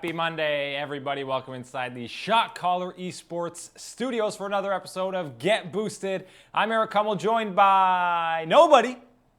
Happy Monday, everybody. Welcome inside the Shot Caller Esports studios for another episode of Get Boosted. I'm Eric Kummel, joined by nobody.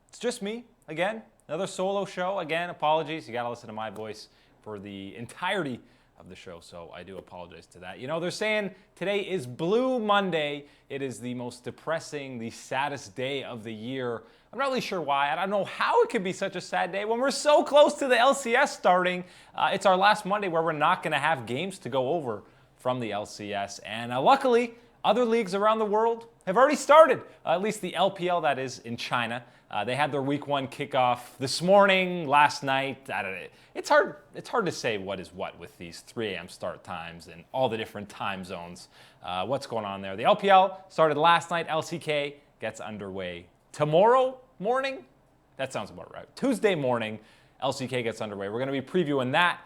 It's just me, again. Another solo show. Again, apologies. You got to listen to my voice for the entirety of the show, so I do apologize to that. You know, they're saying today is Blue Monday. It is the most depressing, the saddest day of the year. I'm not really sure why. I don't know how it could be such a sad day when we're so close to the LCS starting. It's our last Monday where we're not going to have games to go over from the LCS. And luckily, other leagues around the world have already started, at least the LPL, that is, in China. They had their week one kickoff this morning, last night. I don't know. It's hard to say what is what with these 3 a.m. start times and all the different time zones. What's going on there? The LPL started last night. LCK gets underway tomorrow morning. That sounds about right. Tuesday morning, LCK gets underway. We're going to be previewing that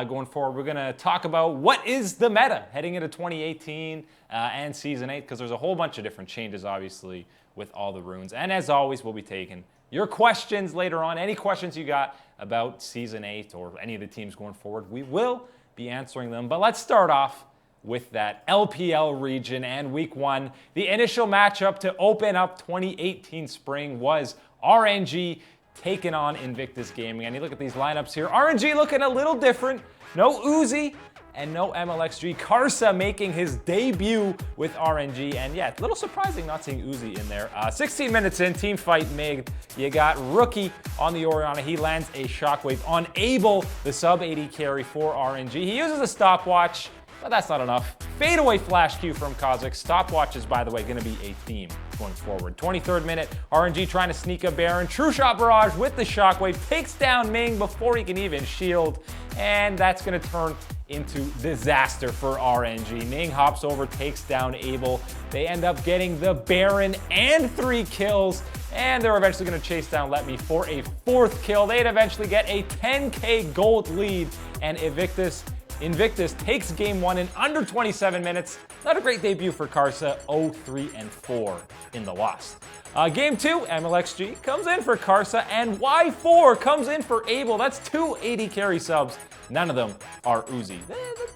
going forward. We're going to talk about what is the meta heading into 2018 and Season 8, because there's a whole bunch of different changes, obviously, with all the runes. And as always, we'll be taking your questions later on. Any questions you got about Season 8 or any of the teams going forward, we will be answering them. But let's start off with that LPL region and week one. The initial matchup to open up 2018 spring was RNG taking on Invictus Gaming. And you look at these lineups here. RNG looking a little different. No Uzi and no MLXG. Karsa making his debut with RNG. And yeah, a little surprising not seeing Uzi in there. 16 minutes in, team fight mid. You got Rookie on the Orianna. He lands a Shockwave on Abel, the sub 80 carry for RNG. He uses a stopwatch, but that's not enough. Fadeaway flash Q from Kha'Zix. Stopwatch is, by the way, going to be a theme going forward. 23rd minute, RNG trying to sneak a Baron. True Shot Barrage with the Shockwave. Takes down Ming before he can even shield. And that's going to turn into disaster for RNG. Ming hops over, takes down Abel. They end up getting the Baron and 3 kills. And they're eventually going to chase down Let Me for a 4th kill. They'd eventually get a 10k gold lead. And Invictus takes game 1 in under 27 minutes. Not a great debut for Karsa, 0-3-4 in the loss. Game 2, MLXG comes in for Karsa, and Y4 comes in for Abel. That's 2 80 carry subs. None of them are Uzi.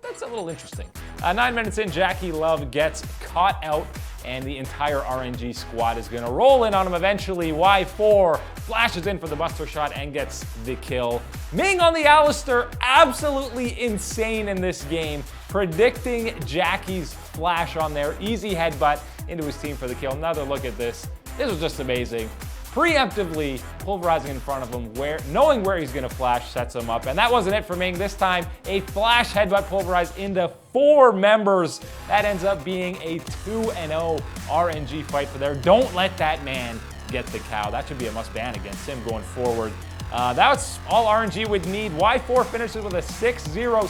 That's a little interesting. 9 minutes in, Jackie Love gets caught out, and the entire RNG squad is going to roll in on him eventually. Y4 flashes in for the Buster Shot and gets the kill. Ming on the Alistair, absolutely insane in this game. Predicting Jackie's flash on there. Easy headbutt into his team for the kill. Another look at this. This was just amazing. Preemptively pulverizing in front of him, knowing where he's going to flash, sets him up. And that wasn't it for Ming. This time, a flash headbutt pulverized into 4 members. That ends up being a 2-0 RNG fight for there. Don't let that man get the cow. That should be a must ban against him going forward. That's all RNG would need. Y4 finishes with a 6-0-6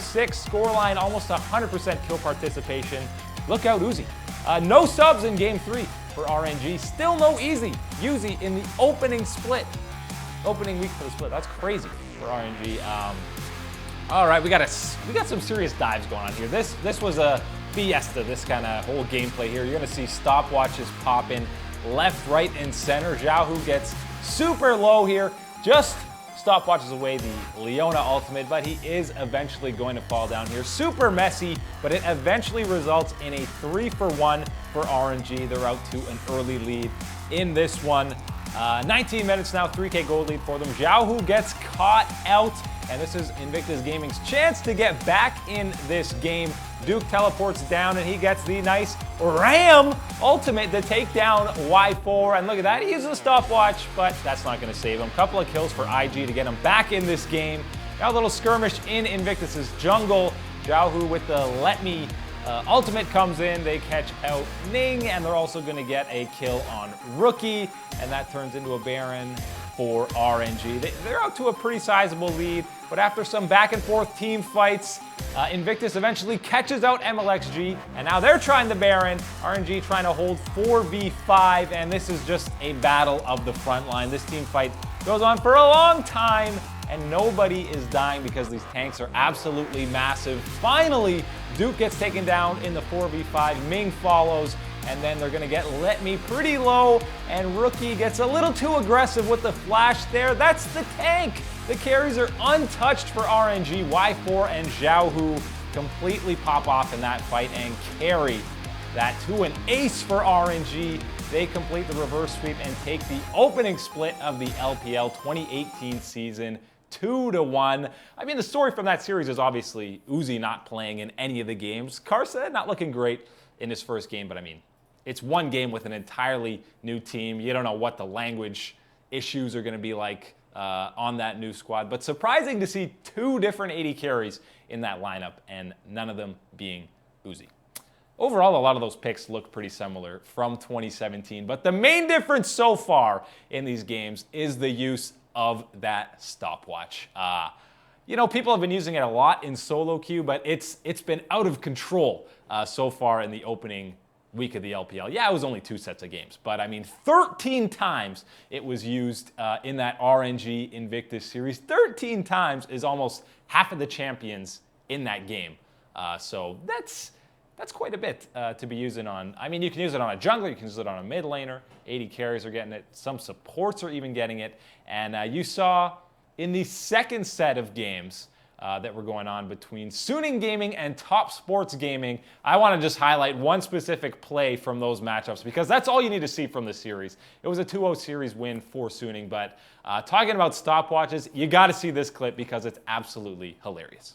scoreline, almost 100% kill participation. Look out, Uzi. No subs in game 3 for RNG. Still no Uzi in the opening week for the split. That's crazy for RNG. All right, we got some serious dives going on here. This was a fiesta, this kind of whole gameplay here. You're gonna see stopwatches popping left, right, and center. Xiaohu gets super low here. Just stopwatches away the Leona ultimate, but he is eventually going to fall down here. Super messy, but it eventually results in a 3-for-1 for RNG. They're out to an early lead in this one. 19 minutes now, 3k gold lead for them. Xiaohu gets caught out, and this is Invictus Gaming's chance to get back in this game. Duke teleports down, and he gets the nice Ram ultimate to take down Y4. And look at that, he uses a stopwatch, but that's not going to save him. Couple of kills for IG to get him back in this game. Now a little skirmish in Invictus's jungle. Xiaohu with the Let Me ultimate comes in. They catch out Ning, and they're also going to get a kill on Rookie, and that turns into a Baron for RNG. They're out to a pretty sizable lead, but after some back and forth team fights, Invictus eventually catches out MLXG, and now they're trying the Baron. RNG trying to hold 4v5, and this is just a battle of the front line. This team fight goes on for a long time, and nobody is dying because these tanks are absolutely massive. Finally, Duke gets taken down in the 4v5. Ming follows. and then they're going to get Let Me pretty low, and Rookie gets a little too aggressive with the flash there. That's the tank. The carries are untouched for RNG. Y4 and Xiaohu completely pop off in that fight and carry that to an ace for RNG. They complete the reverse sweep and take the opening split of the LPL 2018 season 2-1. I mean, the story from that series is obviously Uzi not playing in any of the games. Karsa not looking great in his first game, but I mean, it's one game with an entirely new team. You don't know what the language issues are going to be like on that new squad, but surprising to see 2 different 80 carries in that lineup and none of them being Uzi. Overall, a lot of those picks look pretty similar from 2017, but the main difference so far in these games is the use of that stopwatch. You know, people have been using it a lot in solo queue, but it's been out of control so far in the opening week of the LPL. Yeah, it was only 2 sets of games, but I mean, 13 times it was used in that RNG Invictus series. 13 times is almost half of the champions in that game. So that's quite a bit to be using on. I mean, you can use it on a jungler, you can use it on a mid laner. 80 carries are getting it. Some supports are even getting it. And you saw in the second set of games that were going on between Suning Gaming and Top Sports Gaming, I want to just highlight one specific play from those matchups because that's all you need to see from this series. It was a 2-0 series win for Suning, but talking about stopwatches, you got to see this clip because it's absolutely hilarious.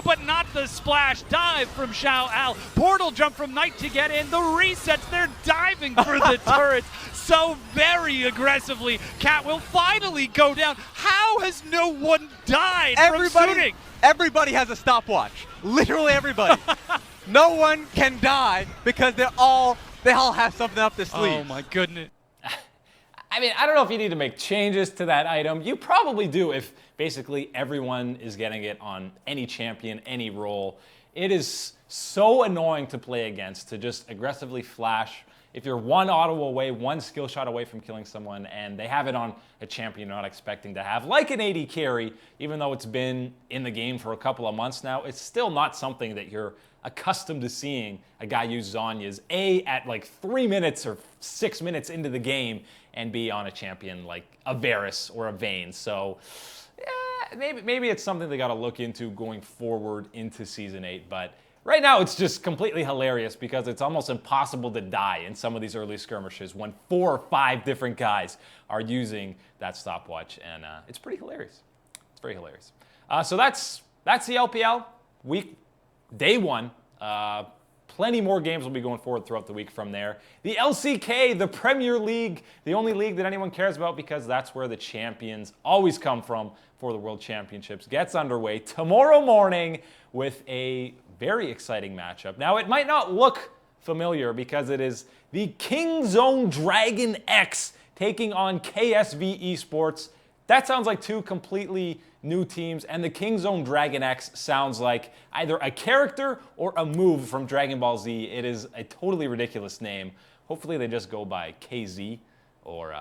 But not the splash dive from Xiao Al. Portal jump from Knight to get in. The resets, they're diving for the turrets so very aggressively. Cat will finally go down. How has no one died from shooting? Everybody has a stopwatch. Literally everybody. No one can die because they all have something up their sleeve. Oh my goodness. I mean, I don't know if you need to make changes to that item. You probably do if basically everyone is getting it on any champion, any role. It is so annoying to play against, to just aggressively flash. If you're one auto away, one skill shot away from killing someone, and they have it on a champion you're not expecting to have, like an 80 carry, even though it's been in the game for a couple of months now, it's still not something that you're accustomed to seeing a guy use Zhonya's A at like 3 minutes or 6 minutes into the game and be on a champion like a Varus or a Vayne. So yeah, maybe it's something they got to look into going forward into Season 8. But right now it's just completely hilarious because it's almost impossible to die in some of these early skirmishes when 4 or 5 different guys are using that stopwatch. And it's pretty hilarious. It's very hilarious. So that's the LPL week, day 1. Plenty more games will be going forward throughout the week from there. The LCK, the Premier League, the only league that anyone cares about because that's where the champions always come from for the World Championships, gets underway tomorrow morning with a very exciting matchup. Now, it might not look familiar because it is the Kingzone Dragon X taking on KSV Esports. That sounds like 2 completely new teams, and the Kingzone Dragon X sounds like either a character or a move from Dragon Ball Z. It is a totally ridiculous name. Hopefully they just go by KZ, or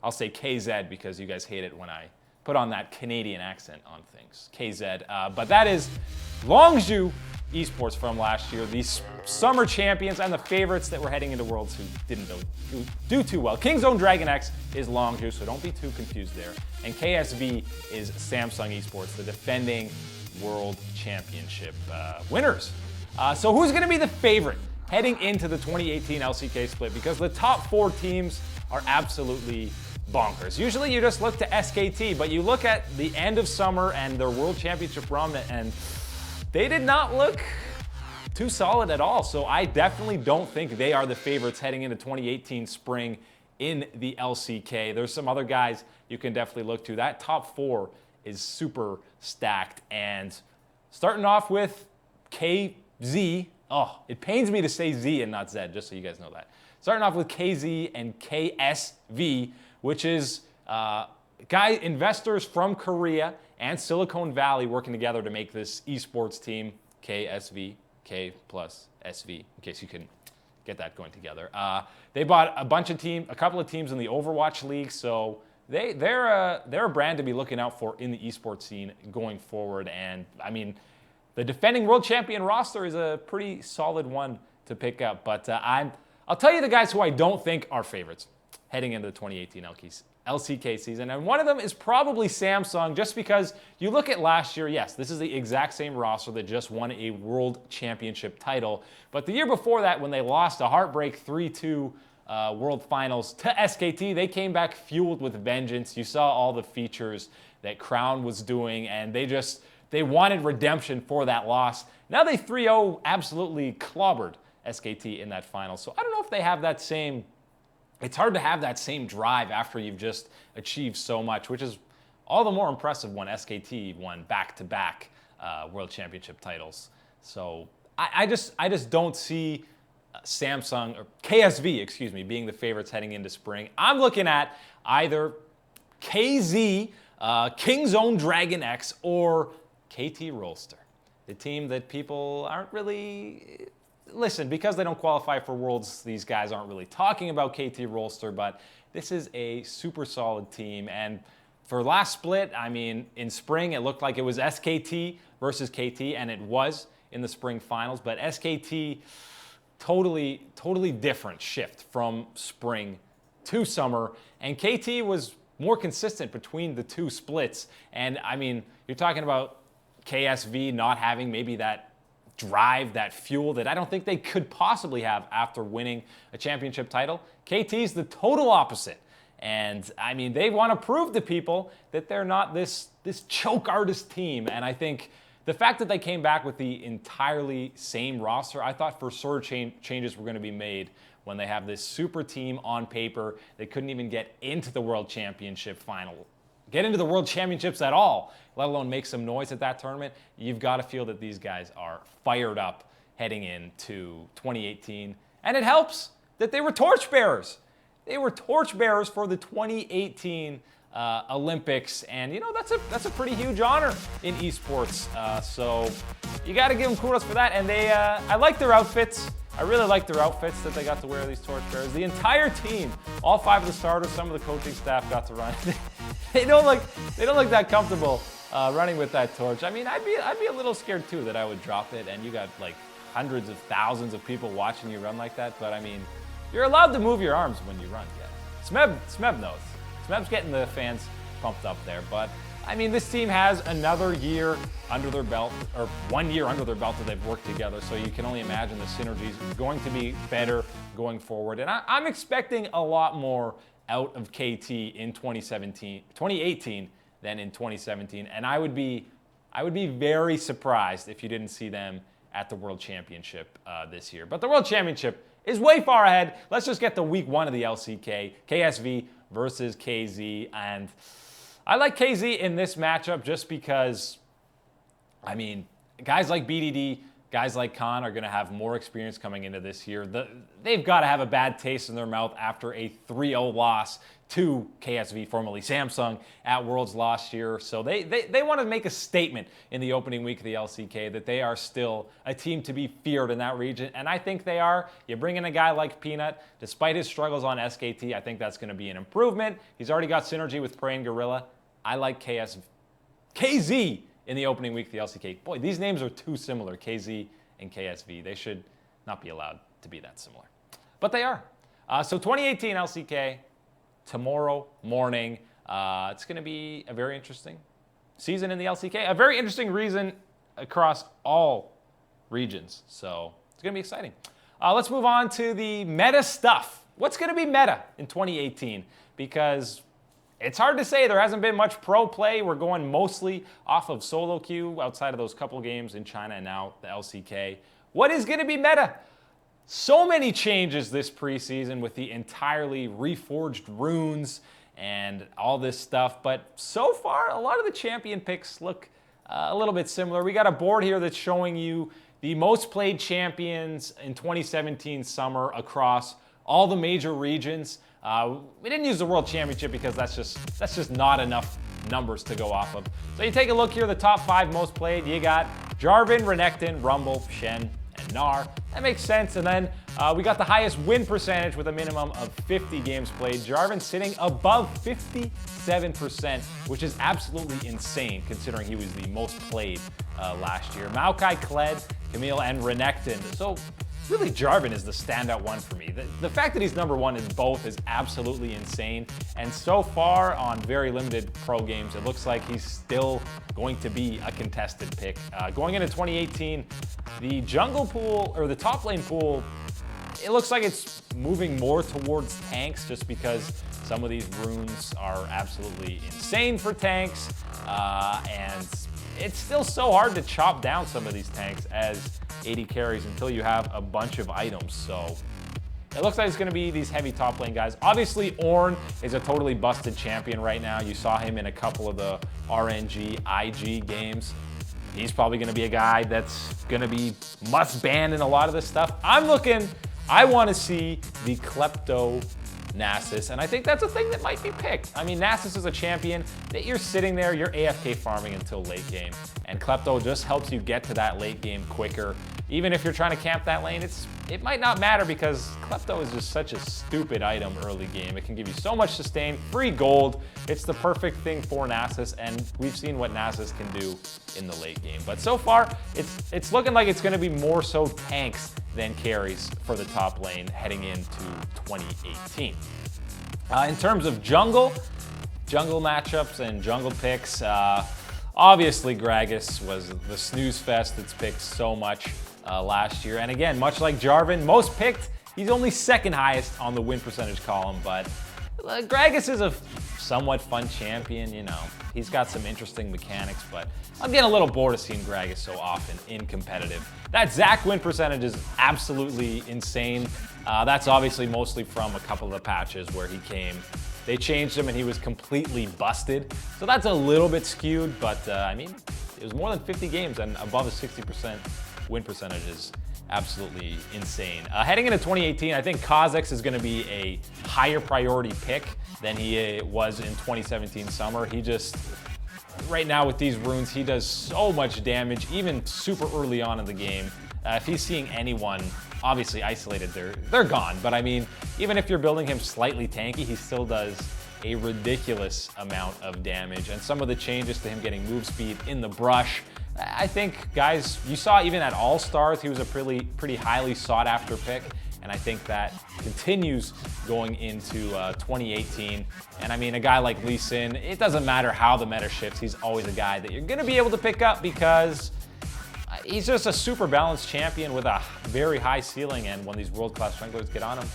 I'll say KZ because you guys hate it when I put on that Canadian accent on things. KZ. But that is Longzhu Esports from last year, the summer champions and the favorites that were heading into Worlds who didn't do too well. Kingzone Dragon X is Longzhu, so don't be too confused there. And KSV is Samsung Esports, the defending World Championship winners. So who's going to be the favorite heading into the 2018 LCK Split? Because the top 4 teams are absolutely bonkers. Usually you just look to SKT, but you look at the end of summer and their World Championship run, and they did not look too solid at all. So I definitely don't think they are the favorites heading into 2018 spring in the LCK. There's some other guys you can definitely look to. That top 4 is super stacked. And starting off with KZ. Oh, it pains me to say Z and not Z, just so you guys know that. Starting off with KZ and KSV, which is investors from Korea and Silicon Valley working together to make this esports team, KSV, K plus SV, in case you couldn't get that going together. They bought a couple of teams in the Overwatch League, so they're a brand to be looking out for in the esports scene going forward. And I mean, the defending world champion roster is a pretty solid one to pick up. But I'm I'll tell you the guys who I don't think are favorites heading into the 2018 LCK season, and one of them is probably Samsung, just because you look at last year, yes, this is the exact same roster that just won a World Championship title, but the year before that, when they lost a heartbreak 3-2 World Finals to SKT, they came back fueled with vengeance. You saw all the features that Crown was doing, and they wanted redemption for that loss. Now they 3-0 absolutely clobbered SKT in that final, so I don't know if they have that same. It's hard to have that same drive after you've just achieved so much, which is all the more impressive when SKT won back-to-back World Championship titles. So I just don't see Samsung, or KSV, excuse me, being the favorites heading into spring. I'm looking at either KZ, King's Own Dragon X, or KT Rolster, the team that people aren't really. Listen, because they don't qualify for Worlds, these guys aren't really talking about KT Rolster, but this is a super solid team. And for last split, I mean, in spring, it looked like it was SKT versus KT, and it was in the spring finals. But SKT, totally different shift from spring to summer. And KT was more consistent between the two splits. And I mean, you're talking about KSV not having maybe that drive, that fuel that I don't think they could possibly have after winning a championship title. KT's the total opposite. And I mean, they want to prove to people that they're not this choke artist team. And I think the fact that they came back with the entirely same roster, I thought for sure changes were going to be made when they have this super team on paper. They couldn't even get into the World Championship final, get into the World Championships at all, let alone make some noise at that tournament. You've got to feel that these guys are fired up heading into 2018. And it helps that they were torchbearers. They were torchbearers for the 2018 Olympics. And, you know, that's a pretty huge honor in esports. So you got to give them kudos for that. And I like their outfits. I really like their outfits that they got to wear, these torchbearers. The entire team, all 5 of the starters, some of the coaching staff got to run. They don't look that comfortable running with that torch. I mean, I'd be a little scared too that I would drop it, and you got like hundreds of thousands of people watching you run like that. But I mean, you're allowed to move your arms when you run. Yeah. Smeb knows. Smeb's getting the fans pumped up there. But I mean, this team has another year under their belt, or 1 year under their belt that they've worked together. So you can only imagine the synergies going to be better going forward. And I'm expecting a lot more out of KT in 2018 than in 2017. And I would be very surprised if you didn't see them at the World Championship this year. But the World Championship is way far ahead. Let's just get to week 1 of the LCK, KSV versus KZ. And I like KZ in this matchup just because, I mean, guys like BDD, guys like Khan are going to have more experience coming into this year. They've got to have a bad taste in their mouth after a 3-0 loss to KSV, formerly Samsung, at Worlds last year. So they want to make a statement in the opening week of the LCK that they are still a team to be feared in that region. And I think they are. You bring in a guy like Peanut, despite his struggles on SKT, I think that's going to be an improvement. He's already got synergy with Prey and Gorilla. I like KZ in the opening week of the LCK. Boy, these names are too similar, KZ and KSV. They should not be allowed to be that similar. But they are. So 2018 LCK, tomorrow morning. It's going to be a very interesting season in the LCK. A very interesting reason across all regions. So it's going to be exciting. Let's move on to the meta stuff. What's going to be meta in 2018? Because it's hard to say. There hasn't been much pro play. We're going mostly off of solo queue outside of those couple games in China and now the LCK. What is going to be meta? So many changes this preseason with the entirely reforged runes and all this stuff. But so far, a lot of the champion picks look a little bit similar. We got a board here that's showing you the most played champions in 2017 summer across all the major regions. We didn't use the World Championship because that's just not enough numbers to go off of. So you take a look here, the top 5 most played. You got Jarvan, Renekton, Rumble, Shen, and Gnar. That makes sense. And then we got the highest win percentage with a minimum of 50 games played. Jarvan sitting above 57%, which is absolutely insane considering he was the most played last year. Maokai, Kled, Camille, and Renekton. So really Jarvan is the standout one for me. The fact that he's number one in both is absolutely insane. And so far on very limited pro games, it looks like he's still going to be a contested pick. Going into 2018, the jungle pool, or the top lane pool, it looks like it's moving more towards tanks just because some of these runes are absolutely insane for tanks. And it's still so hard to chop down some of these tanks as AD carries until you have a bunch of items. So it looks like it's going to be these heavy top lane guys. Obviously, Ornn is a totally busted champion right now. You saw him in a couple of the RNG, IG games. He's probably going to be a guy that's going to be must ban in a lot of this stuff. I want to see the Klepto Nasus, and I think that's a thing that might be picked. I mean, Nasus is a champion that you're sitting there, you're AFK farming until late game, and Klepto just helps you get to that late game quicker. Even if you're trying to camp that lane, it might not matter because Klepto is just such a stupid item early game. It can give you so much sustain, free gold. It's the perfect thing for Nasus, and we've seen what Nasus can do in the late game. But so far, it's looking like it's going to be more so tanks than carries for the top lane heading into 2018. In terms of jungle matchups and jungle picks, obviously Gragas was the snooze fest that's picked so much last year. And again, much like Jarvan, most picked, he's only second highest on the win percentage column, but Gragas is a somewhat fun champion, you know. He's got some interesting mechanics, but I'm getting a little bored of seeing Gragas so often in competitive. That Zac win percentage is absolutely insane. That's obviously mostly from a couple of the patches where he came. They changed him and he was completely busted. So that's a little bit skewed, but I mean, it was more than 50 games and above a 60% win percentage is absolutely insane. Heading into 2018, I think Kha'Zix is going to be a higher priority pick than he was in 2017 summer. He just, right now with these runes, he does so much damage, even super early on in the game. If he's seeing anyone, obviously isolated, they're gone. But I mean, even if you're building him slightly tanky, he still does a ridiculous amount of damage. And some of the changes to him getting move speed in the brush, I think, guys, you saw even at All-Stars, he was a pretty highly sought after pick. And I think that continues going into 2018. And I mean, a guy like Lee Sin, it doesn't matter how the meta shifts, he's always a guy that you're gonna be able to pick up because he's just a super balanced champion with a very high ceiling. And when these world-class junglers get on him,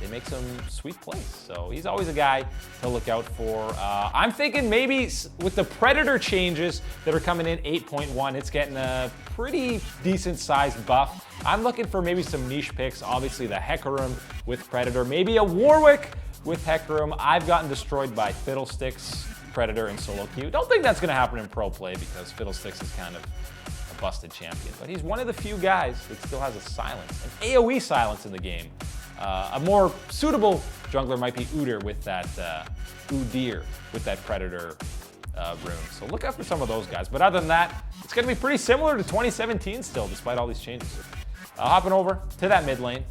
they make some sweet plays. So he's always a guy to look out for. I'm thinking maybe with the Predator changes that are coming in 8.1, it's getting a pretty decent sized buff. I'm looking for maybe some niche picks. Obviously the Hecarim with Predator, maybe a Warwick with Hecarim. I've gotten destroyed by Fiddlesticks, Predator, and solo queue. Don't think that's gonna happen in pro play because Fiddlesticks is kind of a busted champion, but he's one of the few guys that still has a silence, an AoE silence in the game. A more suitable jungler might be Udyr with that Udyr with that Predator rune. So look out for some of those guys. But other than that, it's going to be pretty similar to 2017 still, despite all these changes. Hopping over to that mid lane.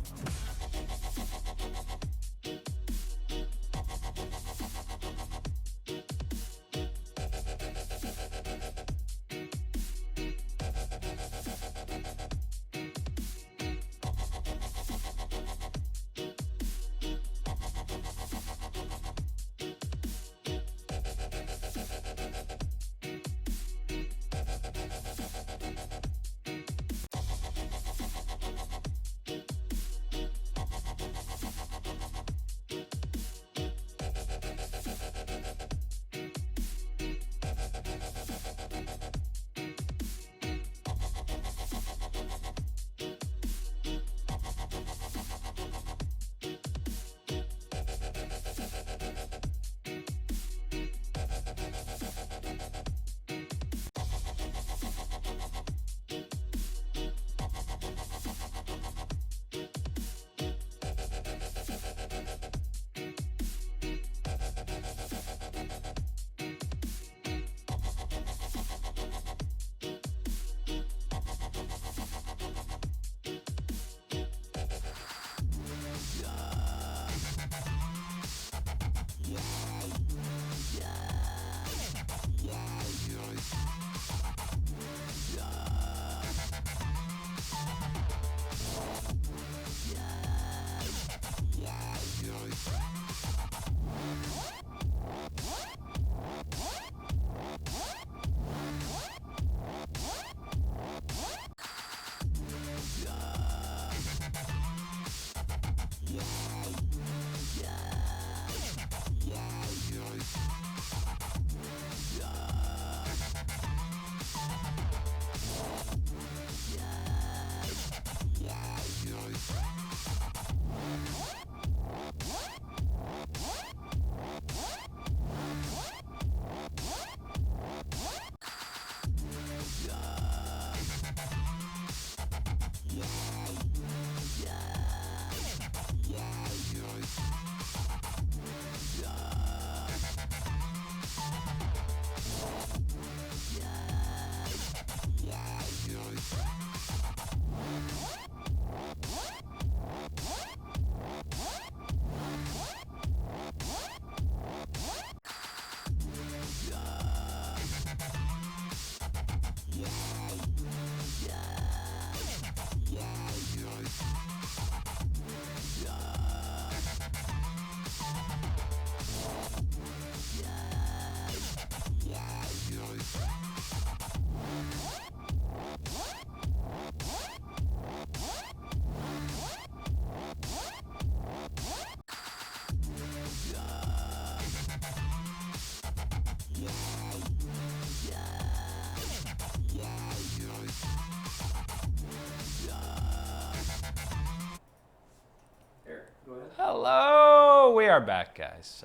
Hello, we are back, guys.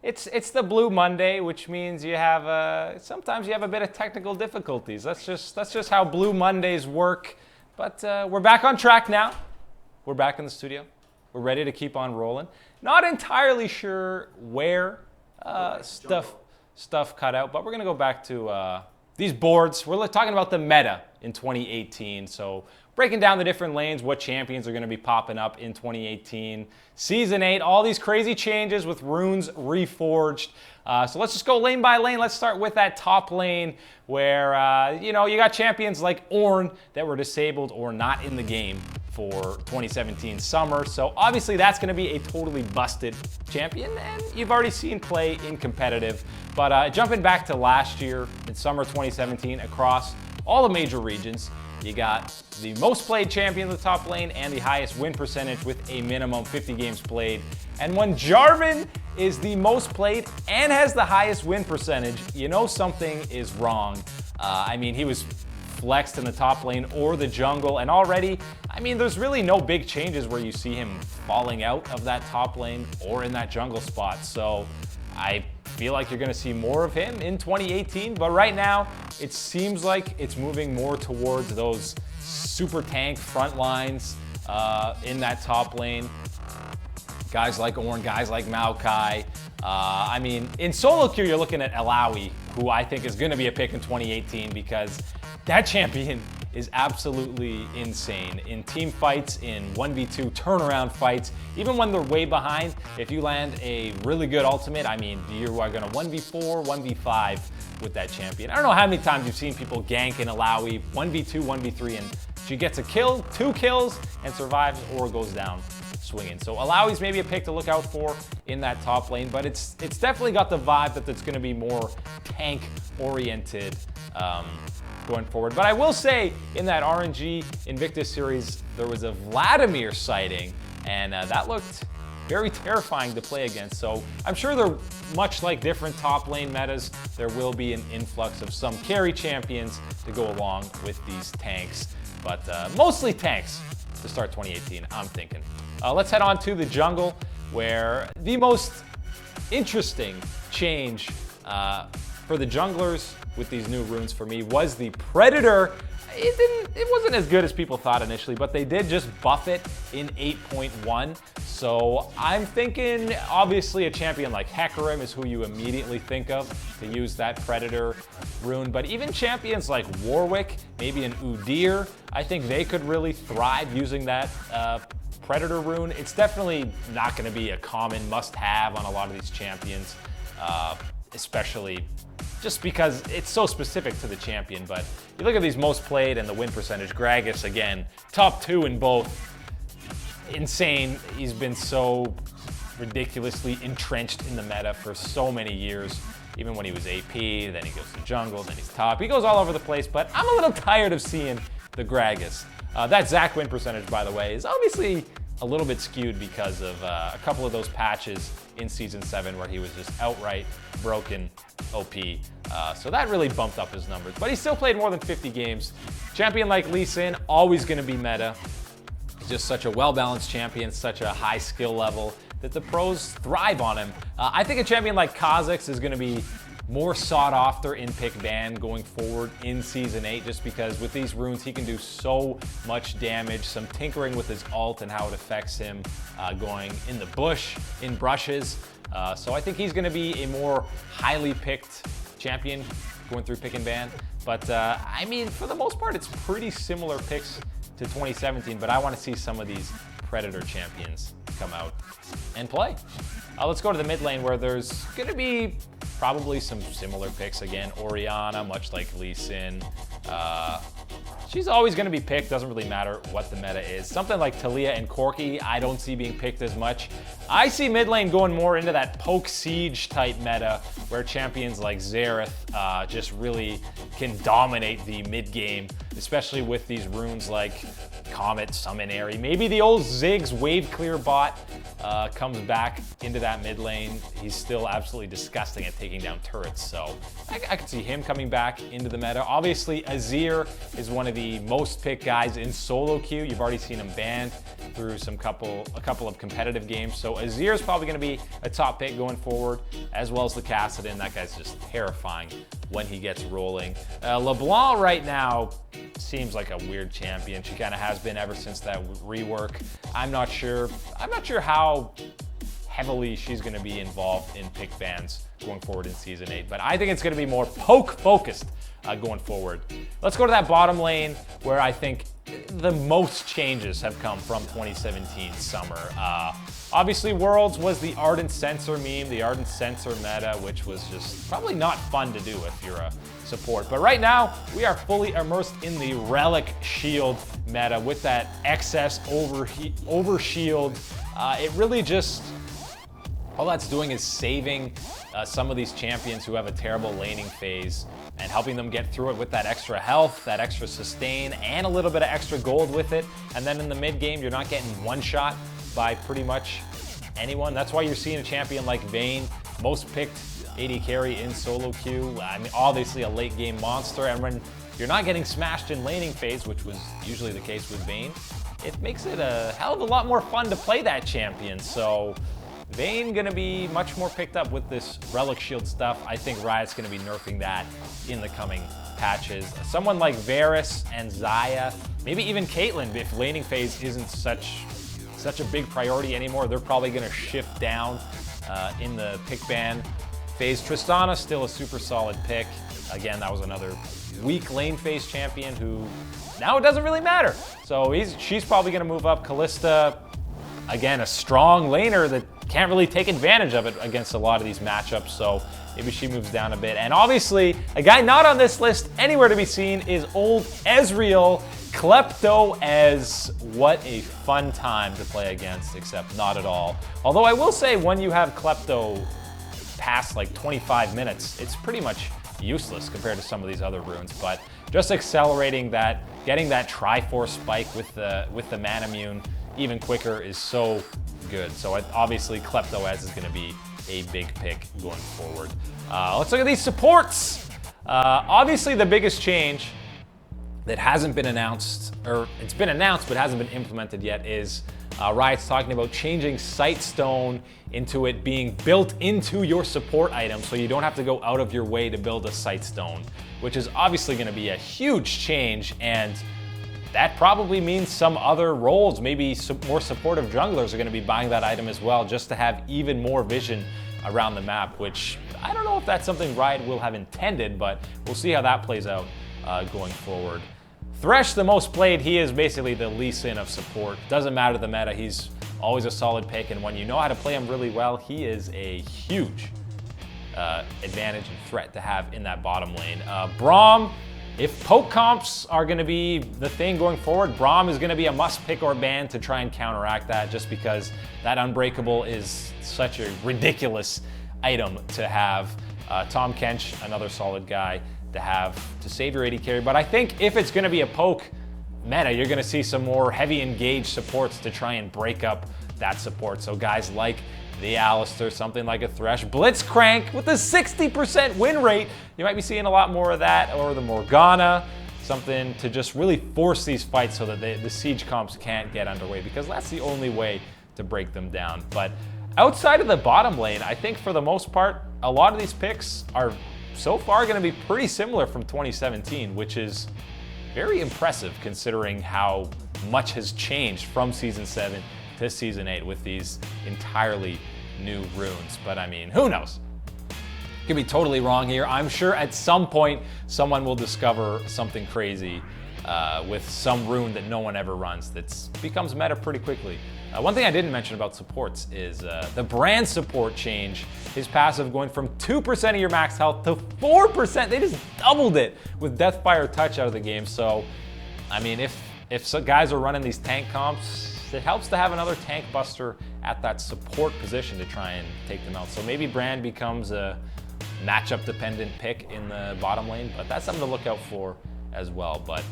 It's the Blue Monday, which means you have sometimes you have a bit of technical difficulties. That's just how Blue Mondays work. But we're back on track now. We're back in the studio. We're ready to keep on rolling. Not entirely sure where stuff cut out, but we're gonna go back to these boards. We're talking about the meta in 2018. So breaking down the different lanes, what champions are going to be popping up in 2018. Season 8, all these crazy changes with runes reforged. So let's just go lane by lane. Let's start with that top lane where, you got champions like Ornn that were disabled or not in the game for 2017 summer. So obviously that's going to be a totally busted champion, and you've already seen play in competitive. But jumping back to last year in summer 2017 across all the major regions, you got the most played champion in the top lane and the highest win percentage with a minimum 50 games played. And when Jarvan is the most played and has the highest win percentage, you know something is wrong. He was flexed in the top lane or the jungle, and already, there's really no big changes where you see him falling out of that top lane or in that jungle spot. So I feel like you're going to see more of him in 2018, but right now it seems like it's moving more towards those super tank front lines in that top lane. Guys like Ornn, guys like Maokai. In solo queue, you're looking at Alawi, who I think is going to be a pick in 2018 because that champion is absolutely insane. In team fights, in 1v2 turnaround fights, even when they're way behind, if you land a really good ultimate, you are going to 1v4, 1v5 with that champion. I don't know how many times you've seen people gank in Alawi, 1v2, 1v3, and she gets a kill, 2 kills, and survives or goes down swinging. So Alawi's maybe a pick to look out for in that top lane, but it's definitely got the vibe that it's going to be more tank-oriented going forward. But I will say, in that RNG Invictus series, there was a Vladimir sighting, and that looked very terrifying to play against. So I'm sure they're much like different top lane metas. There will be an influx of some carry champions to go along with these tanks, but mostly tanks to start 2018, I'm thinking. Let's head on to the jungle, where the most interesting change for the junglers with these new runes for me was the Predator. It wasn't as good as people thought initially, but they did just buff it in 8.1. So I'm thinking, obviously, a champion like Hecarim is who you immediately think of to use that Predator rune. But even champions like Warwick, maybe an Udyr, I think they could really thrive using that Predator rune. It's definitely not going to be a common must-have on a lot of these champions, especially just because it's so specific to the champion. But you look at these most played and the win percentage. Gragas, again, top 2 in both. Insane. He's been so ridiculously entrenched in the meta for so many years. Even when he was AP, then he goes to jungle, then he's top. He goes all over the place, but I'm a little tired of seeing the Gragas. That Zac win percentage, by the way, is obviously a little bit skewed because of a couple of those patches in Season 7 where he was just outright broken OP. So that really bumped up his numbers. But he still played more than 50 games. Champion like Lee Sin, always going to be meta. He's just such a well-balanced champion, such a high skill level that the pros thrive on him. I think a champion like Kha'Zix is going to be more sought after in pick ban going forward in Season 8, just because with these runes he can do so much damage, some tinkering with his ult and how it affects him going in the bush, in brushes. So I think he's going to be a more highly picked champion going through pick and ban. But for the most part, it's pretty similar picks to 2017, but I want to see some of these Predator champions come out and play. Let's go to the mid lane, where there's going to be probably some similar picks again. Orianna, much like Lee Sin. She's always going to be picked, doesn't really matter what the meta is. Something like Talia and Corki, I don't see being picked as much. I see mid lane going more into that poke siege type meta, where champions like Xerath just really can dominate the mid game, especially with these runes like Comet, Summon Airy. Maybe the old Ziggs wave clear bot comes back into that mid lane. He's still absolutely disgusting at taking down turrets, so I could see him coming back into the meta. Obviously, Azir is one of the most picked guys in solo queue. You've already seen him banned through a couple of competitive games, so Azir is probably going to be a top pick going forward, as well as the Kassadin. That guy's just terrifying when he gets rolling. LeBlanc right now seems like a weird champion. She kind of has been ever since that rework. I'm not sure how heavily she's going to be involved in pick bans going forward in Season 8, but I think it's going to be more poke focused going forward. Let's go to that bottom lane where I think the most changes have come from 2017 summer. Obviously, Worlds was the Ardent Sensor meme, the Ardent Sensor meta, which was just probably not fun to do if you're a support. But right now, we are fully immersed in the Relic Shield meta with that excess over shield. It really just, all that's doing is saving some of these champions who have a terrible laning phase and helping them get through it with that extra health, that extra sustain, and a little bit of extra gold with it. And then in the mid game, you're not getting one shot by pretty much anyone. That's why you're seeing a champion like Vayne, most picked AD carry in solo queue. I mean, obviously a late game monster. And when you're not getting smashed in laning phase, which was usually the case with Vayne, it makes it a hell of a lot more fun to play that champion. So Vayne gonna be much more picked up with this Relic Shield stuff. I think Riot's gonna be nerfing that in the coming patches. Someone like Varus and Xayah, maybe even Caitlyn, if laning phase isn't such a big priority anymore, they're probably gonna shift down in the pick ban phase. Tristana, still a super solid pick. Again, that was another weak lane phase champion who now it doesn't really matter. So she's probably gonna move up. Kalista, again, a strong laner that can't really take advantage of it against a lot of these matchups, so maybe she moves down a bit. And obviously, a guy not on this list anywhere to be seen is old Ezreal. Klepto as what a fun time to play against, except not at all. Although I will say, when you have Klepto past like 25 minutes, it's pretty much useless compared to some of these other runes. But just accelerating that, getting that Triforce spike with the Manamune even quicker is so good. So obviously Klepto is going to be a big pick going forward. Let's look at these supports. Obviously the biggest change that hasn't been announced, or it's been announced but hasn't been implemented yet, is Riot's talking about changing Sightstone into it being built into your support item, so you don't have to go out of your way to build a Sightstone, which is obviously going to be a huge change, and that probably means some other roles, maybe some more supportive junglers are going to be buying that item as well, just to have even more vision around the map, which I don't know if that's something Riot will have intended, but we'll see how that plays out going forward. Thresh, the most played, he is basically the Lee Sin of support. Doesn't matter the meta, he's always a solid pick, and when you know how to play him really well, he is a huge advantage and threat to have in that bottom lane. Braum, if poke comps are going to be the thing going forward, Braum is going to be a must pick or ban to try and counteract that, just because that Unbreakable is such a ridiculous item to have. Tom Kench, another solid guy to have to save your AD carry. But I think if it's going to be a poke meta, you're going to see some more heavy engaged supports to try and break up that support. So guys like the Alistar, something like a Thresh, Blitzcrank with a 60% win rate. You might be seeing a lot more of that, or the Morgana, something to just really force these fights so that the siege comps can't get underway, because that's the only way to break them down. But outside of the bottom lane, I think for the most part, a lot of these picks are so far going to be pretty similar from 2017, which is very impressive considering how much has changed from Season 7 to Season 8 with these entirely new runes. But I mean, who knows? Could be totally wrong here. I'm sure at some point someone will discover something crazy with some rune that no one ever runs that becomes meta pretty quickly. One thing I didn't mention about supports is the brand support change. His passive going from 2% of your max health to 4%. They just doubled it with Deathfire Touch out of the game. So, I mean, if some guys are running these tank comps, it helps to have another tank buster at that support position to try and take them out. So maybe Brand becomes a matchup dependent pick in the bottom lane, but that's something to look out for as well. But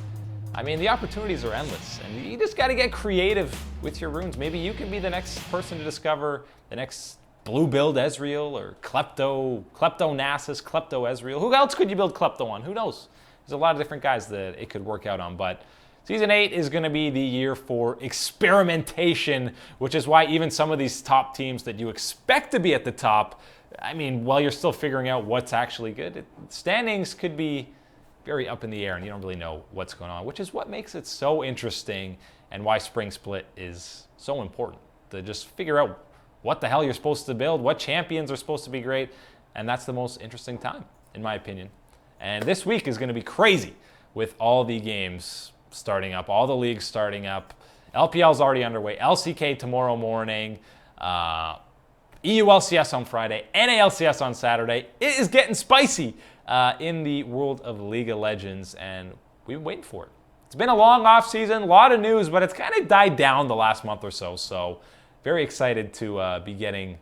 I mean, the opportunities are endless, and you just got to get creative with your runes. Maybe you can be the next person to discover the next blue build Ezreal or Klepto Nasus, Klepto Ezreal. Who else could you build Klepto on? Who knows? There's a lot of different guys that it could work out on, but Season 8 is going to be the year for experimentation, which is why even some of these top teams that you expect to be at the top, I mean, while you're still figuring out what's actually good, standings could be very up in the air and you don't really know what's going on, which is what makes it so interesting and why Spring Split is so important, to just figure out what the hell you're supposed to build, what champions are supposed to be great, and that's the most interesting time, in my opinion. And this week is going to be crazy with all the games starting up, all the leagues starting up. LPL is already underway, LCK tomorrow morning, EU LCS on Friday, NALCS on Saturday. It is getting spicy in the world of League of Legends, and we've been waiting for it. It's been a long off season, a lot of news, but it's kind of died down the last month or so. So very excited to be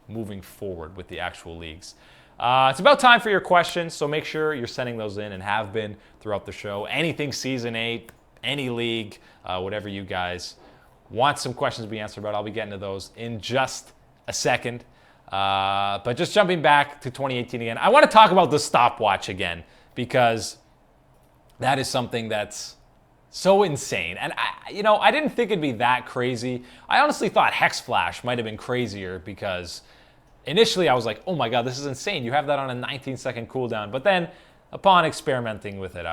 moving forward with the actual leagues. It's about time for your questions, so make sure you're sending those in and have been throughout the show. Anything Season 8, any league, whatever you guys want some questions to be answered about, I'll be getting to those in just a second. But just jumping back to 2018 again, I want to talk about the stopwatch again because that is something that's so insane. And I didn't think it'd be that crazy. I honestly thought Hex Flash might have been crazier because initially I was like, oh my God, this is insane. You have that on a 19-second cooldown. But then upon experimenting with it,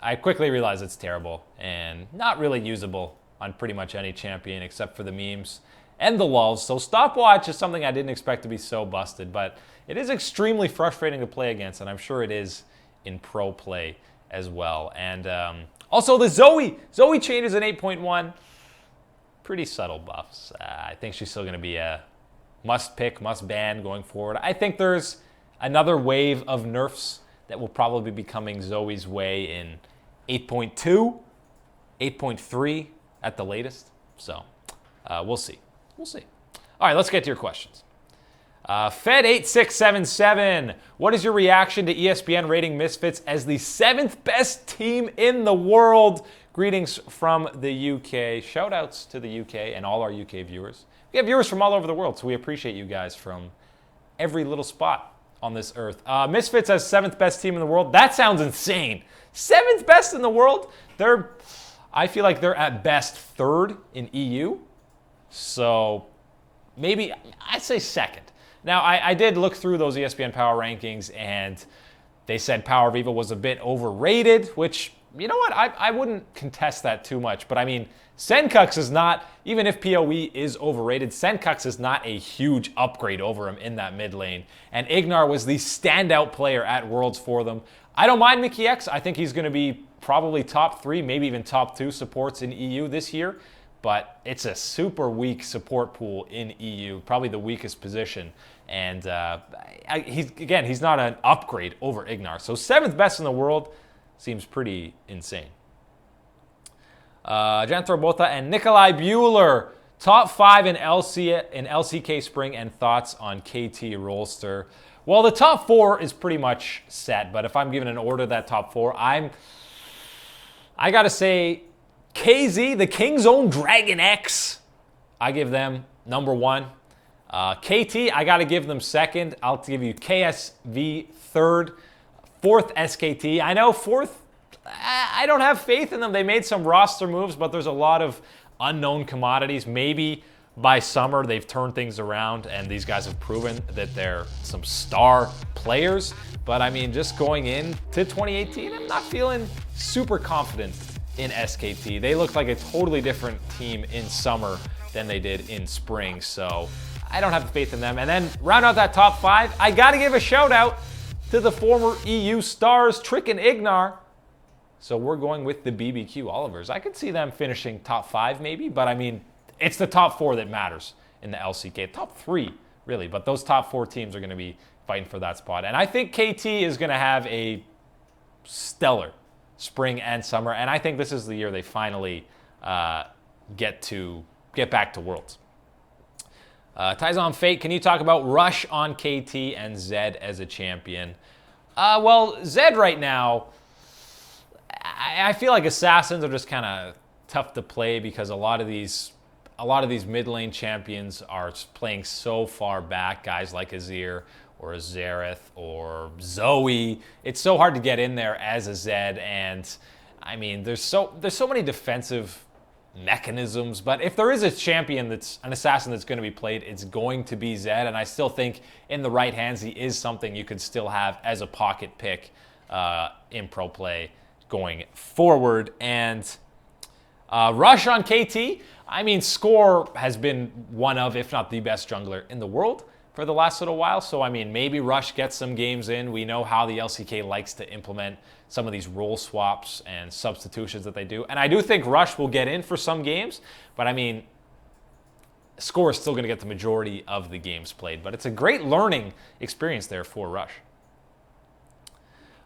I quickly realized it's terrible and not really usable on pretty much any champion except for the memes and the lulls. So stopwatch is something I didn't expect to be so busted, but it is extremely frustrating to play against, and I'm sure it is in pro play as well. And also the Zoe changes in 8.1. Pretty subtle buffs. I think she's still going to be a must pick, must ban going forward. I think there's another wave of nerfs that will probably be coming Zoe's way in 8.2, 8.3 at the latest. So we'll see. We'll see. All right, let's get to your questions. Fed8677, what is your reaction to ESPN rating Misfits as the 7th best team in the world? Greetings from the UK. Shout outs to the UK and all our UK viewers. We have viewers from all over the world, so we appreciate you guys from every little spot on this earth. Misfits as 7th best team in the world. That sounds insane. 7th best in the world? I feel like they're at best 3rd in EU. So maybe I'd say 2nd. Now, I did look through those ESPN Power Rankings, and they said Power Viva was a bit overrated, which, you know what, I wouldn't contest that too much. But I mean, Senkux is not, even if PoE is overrated, Senkux is not a huge upgrade over him in that mid lane. And Ignar was the standout player at Worlds for them. I don't mind Mickey X. I think he's going to be probably top 3, maybe even top 2 supports in EU this year. But it's a super weak support pool in EU, probably the weakest position. And he's not an upgrade over Ignar. So 7th best in the world seems pretty insane. Jantro Botha and Nikolai Bueller, top 5 in LCK Spring, and thoughts on KT Rolster. Well, the top 4 is pretty much set, but if I'm giving an order that top 4, I gotta say KZ, the King's Own Dragon X, I give them number 1. KT, I got to give them 2nd. I'll give you KSV 3rd. 4th, SKT. I know 4th, I don't have faith in them. They made some roster moves, but there's a lot of unknown commodities. Maybe by summer they've turned things around and these guys have proven that they're some star players. But I mean, just going into 2018, I'm not feeling super confident in SKT. They look like a totally different team in summer than they did in spring. So I don't have faith in them. And then round out that top 5, I got to give a shout out to the former EU stars, Trick and Ignar. So we're going with the BBQ Olivers. I could see them finishing top 5 maybe, but I mean, it's the top 4 that matters in the LCK. Top 3, really, but those top 4 teams are going to be fighting for that spot. And I think KT is going to have a stellar spring and summer, and I think this is the year they finally get back to Worlds. Tyzon Fate, can you talk about Rush on KT and Zed as a champion? Well, Zed right now, I feel like Assassins are just kind of tough to play because a lot of these mid lane champions are playing so far back. Guys like Azir or a Xerath or Zoe. It's so hard to get in there as a Zed, and I mean, there's so many defensive mechanisms. But if there is a champion that's an assassin that's going to be played, it's going to be Zed, and I still think in the right hands he is something you could still have as a pocket pick in pro play going forward. And Rush on KT, I mean, Score has been one of, if not the best jungler in the world for the last little while. So, I mean, maybe Rush gets some games in. We know how the LCK likes to implement some of these role swaps and substitutions that they do. And I do think Rush will get in for some games. But, I mean, Score is still going to get the majority of the games played. But it's a great learning experience there for Rush.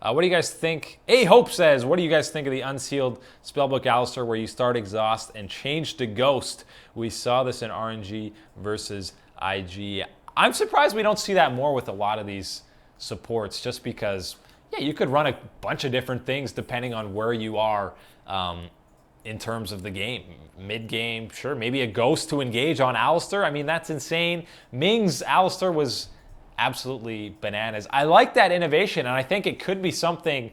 What do you guys think? A Hope says, what do you guys think of the unsealed Spellbook Alistar where you start Exhaust and change to Ghost? We saw this in RNG versus IG. I'm surprised we don't see that more with a lot of these supports just because, yeah, you could run a bunch of different things depending on where you are in terms of the game. Mid-game, sure, maybe a Ghost to engage on Alistar. I mean, that's insane. Ming's Alistar was absolutely bananas. I like that innovation, and I think it could be something.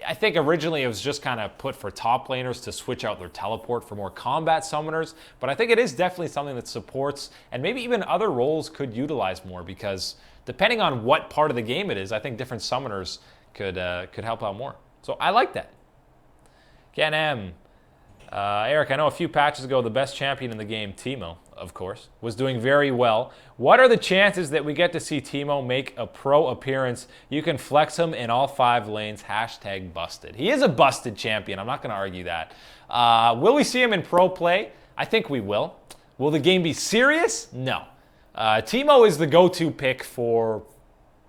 I think originally it was just kind of put for top laners to switch out their teleport for more combat summoners, but I think it is definitely something that supports, and maybe even other roles could utilize more, because depending on what part of the game it is, I think different summoners could help out more. So I like that. Ken M. Eric, I know a few patches ago the best champion in the game, Teemo, of course, was doing very well. What are the chances that we get to see Teemo make a pro appearance? You can flex him in all 5 lanes. # busted. He is a busted champion. I'm not going to argue that. Will we see him in pro play? I think we will. Will the game be serious? No. Teemo is the go-to pick for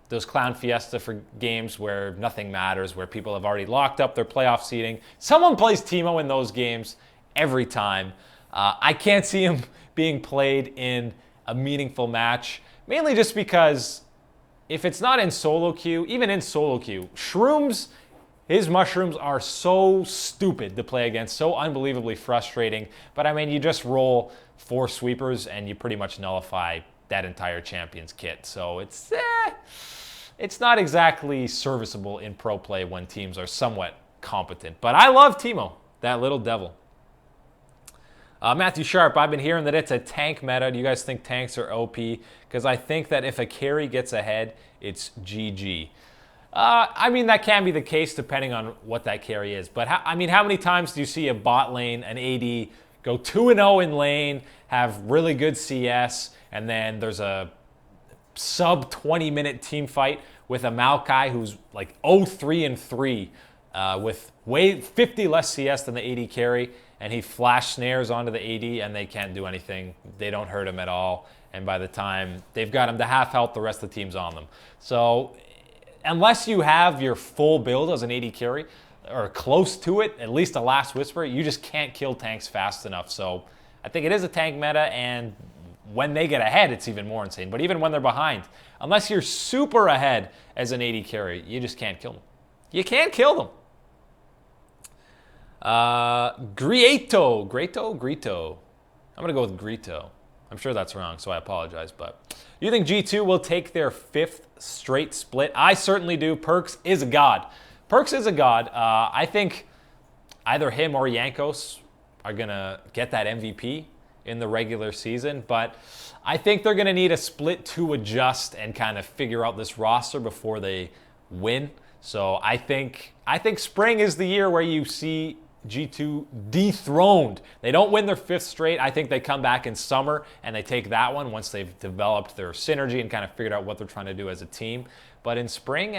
those Clown Fiesta for games where nothing matters, where people have already locked up their playoff seeding. Someone plays Teemo in those games every time. I can't see him being played in a meaningful match, mainly just because if it's not in solo queue, even in solo queue, Shrooms, his mushrooms are so stupid to play against, so unbelievably frustrating. But I mean, you just roll 4 sweepers and you pretty much nullify that entire champion's kit. So it's not exactly serviceable in pro play when teams are somewhat competent. But I love Teemo, that little devil. Matthew Sharp, I've been hearing that it's a tank meta. Do you guys think tanks are OP? Because I think that if a carry gets ahead, it's GG. I mean, that can be the case depending on what that carry is. But how many times do you see a bot lane, an AD, go 2-0 in lane, have really good CS, and then there's a sub 20-minute team fight with a Maokai who's like 0-3-3 with 50 less CS than the AD carry, and he flash snares onto the AD and they can't do anything. They don't hurt him at all, and by the time they've got him to half health, the rest of the team's on them. So unless you have your full build as an AD carry or close to it, at least a Last Whisper, you just can't kill tanks fast enough. So I think it is a tank meta, and when they get ahead, it's even more insane. But even when they're behind, unless you're super ahead as an AD carry, you just can't kill them. You can't kill them. Grito. I'm going to go with Grito. I'm sure that's wrong, so I apologize. But you think G2 will take their 5th straight split? I certainly do. Perks is a god. I think either him or Jankos are going to get that MVP in the regular season, but I think they're going to need a split to adjust and kind of figure out this roster before they win. So I think spring is the year where you see G2 dethroned. They don't win their 5th straight. I think they come back in summer and they take that one once they've developed their synergy and kind of figured out what they're trying to do as a team. But in spring,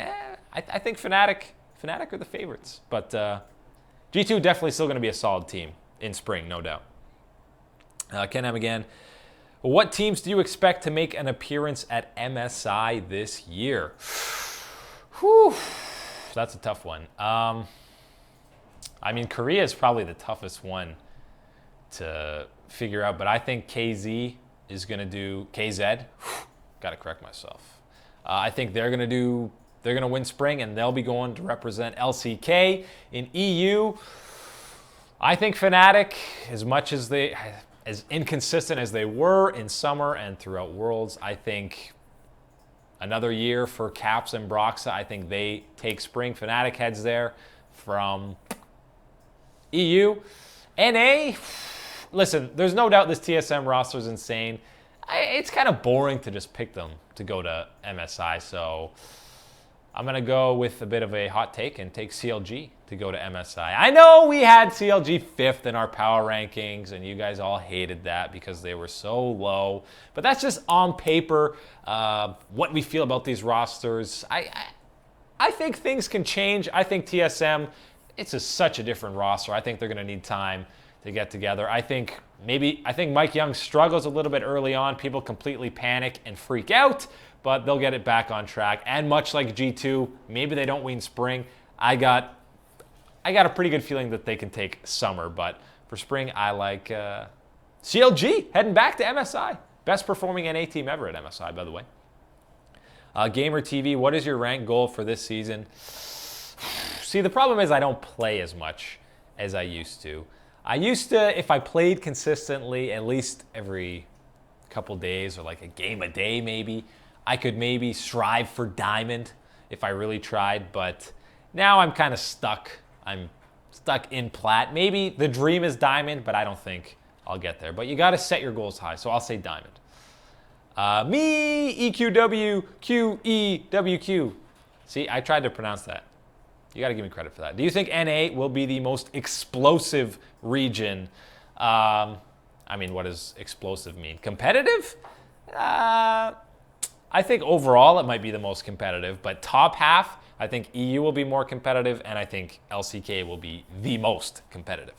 I think Fnatic are the favorites. But G2 definitely still going to be a solid team in spring, no doubt. Ken M again. What teams do you expect to make an appearance at MSI this year? Whew, that's a tough one. I mean, Korea is probably the toughest one to figure out, but I think KZ is going to do KZ. Got to correct myself. I think they're going to do they're going to win Spring, and they'll be going to represent LCK in EU. I think Fnatic, as inconsistent as they were in summer and throughout Worlds, I think another year for Caps and Broxa. I think they take Spring. Fnatic heads there from EU. NA, listen, there's no doubt this TSM roster is insane. It's kind of boring to just pick them to go to MSI, so I'm going to go with a bit of a hot take and take CLG to go to MSI. I know we had CLG 5th in our power rankings, and you guys all hated that because they were so low. But that's just on paper what we feel about these rosters. I think things can change. I think TSM, it's such a different roster. I think they're going to need time to get together. I think Mike Young struggles a little bit early on. People completely panic and freak out, but they'll get it back on track. And much like G2, maybe they don't win Spring. I got a pretty good feeling that they can take Summer, but for Spring, I like CLG heading back to MSI. Best performing NA team ever at MSI, by the way. Gamer TV, what is your rank goal for this season? See, the problem is I don't play as much as I used to. I used to, if I played consistently, at least every couple days or like a game a day maybe, I could maybe strive for Diamond if I really tried, but now I'm kind of stuck. I'm stuck in Plat. Maybe the dream is Diamond, but I don't think I'll get there. But you got to set your goals high, so I'll say Diamond. EQW, QEWQ. See, I tried to pronounce that. You got to give me credit for that. Do you think NA will be the most explosive region? I mean, what does explosive mean? Competitive? I think overall it might be the most competitive, but top half, I think EU will be more competitive, and I think LCK will be the most competitive.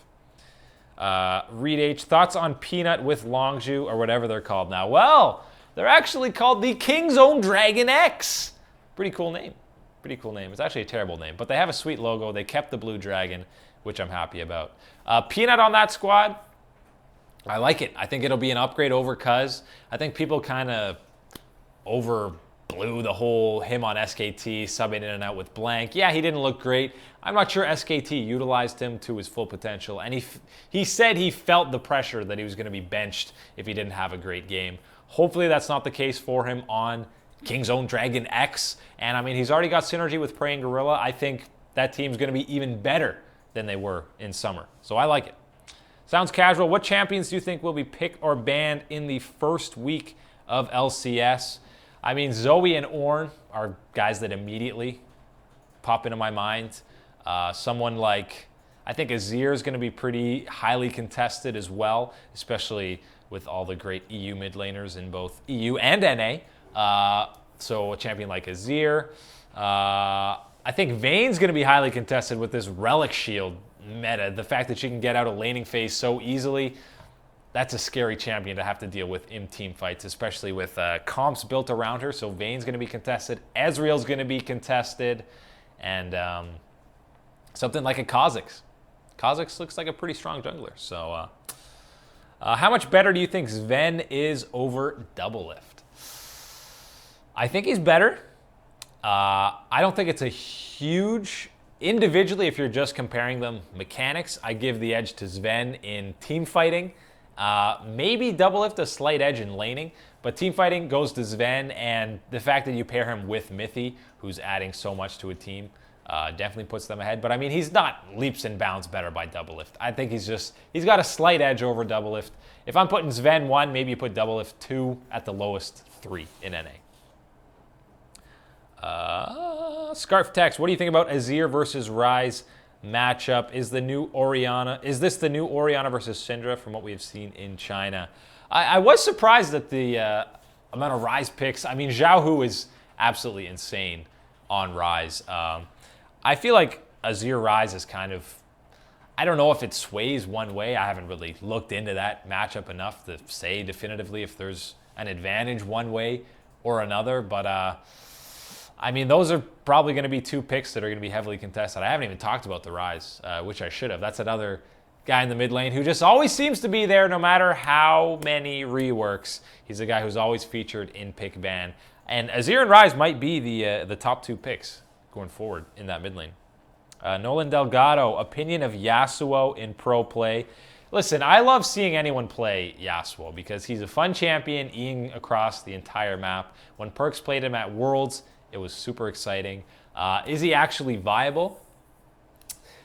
Reed H, thoughts on Peanut with Longzhu, or whatever they're called now? Well, they're actually called the King's Own Dragon X. Pretty cool name. Pretty cool name. It's actually a terrible name, but they have a sweet logo. They kept the blue dragon, which I'm happy about. Peanut on that squad, I like it. I think it'll be an upgrade over Cuz. I think people kind of overblew the whole him on SKT, subbing in and out with Blank. Yeah, he didn't look great. I'm not sure SKT utilized him to his full potential, and he said he felt the pressure that he was going to be benched if he didn't have a great game. Hopefully that's not the case for him on King's Own Dragon X. And I mean, he's already got synergy with Praying Gorilla. I think that team's going to be even better than they were in summer. So I like it. Sounds casual. What champions do you think will be picked or banned in the first week of LCS? I mean, Zoe and Ornn are guys that immediately pop into my mind. Someone like, I think Azir is going to be pretty highly contested as well, especially with all the great EU mid laners in both EU and NA. So a champion like Azir. I think Vayne's going to be highly contested with this Relic Shield meta. The fact that she can get out a laning phase so easily, that's a scary champion to have to deal with in team fights, especially with comps built around her. So Vayne's going to be contested. Ezreal's going to be contested. And something like a Kha'Zix. Kha'Zix looks like a pretty strong jungler. So how much better do you think Sven is over Doublelift? I think he's better. I don't think it's a huge... Individually, if you're just comparing them mechanics, I give the edge to Sven in team fighting. Maybe Doublelift a slight edge in laning, but team fighting goes to Sven, and the fact that you pair him with Mithy, who's adding so much to a team, definitely puts them ahead. But I mean, he's not leaps and bounds better by Doublelift. I think he's got a slight edge over Doublelift. If I'm putting Sven 1, maybe you put Doublelift 2, at the lowest 3 in NA. Scarf Text, what do you think about Azir versus Ryze matchup? Is this the new Orianna versus Syndra from what we have seen in China? I was surprised at the amount of Ryze picks. I mean, Xiaohu is absolutely insane on Ryze. I feel like Azir Ryze is kind of, I don't know if it sways one way. I haven't really looked into that matchup enough to say definitively if there's an advantage one way or another, but I mean, those are probably going to be two picks that are going to be heavily contested. I haven't even talked about the Ryze, which I should have. That's another guy in the mid lane who just always seems to be there no matter how many reworks. He's a guy who's always featured in pick ban. And Azir and Ryze might be the top 2 picks going forward in that mid lane. Nolan Delgado, opinion of Yasuo in pro play. Listen, I love seeing anyone play Yasuo because he's a fun champion, eating across the entire map. When Perks played him at Worlds, it was super exciting. Is he actually viable?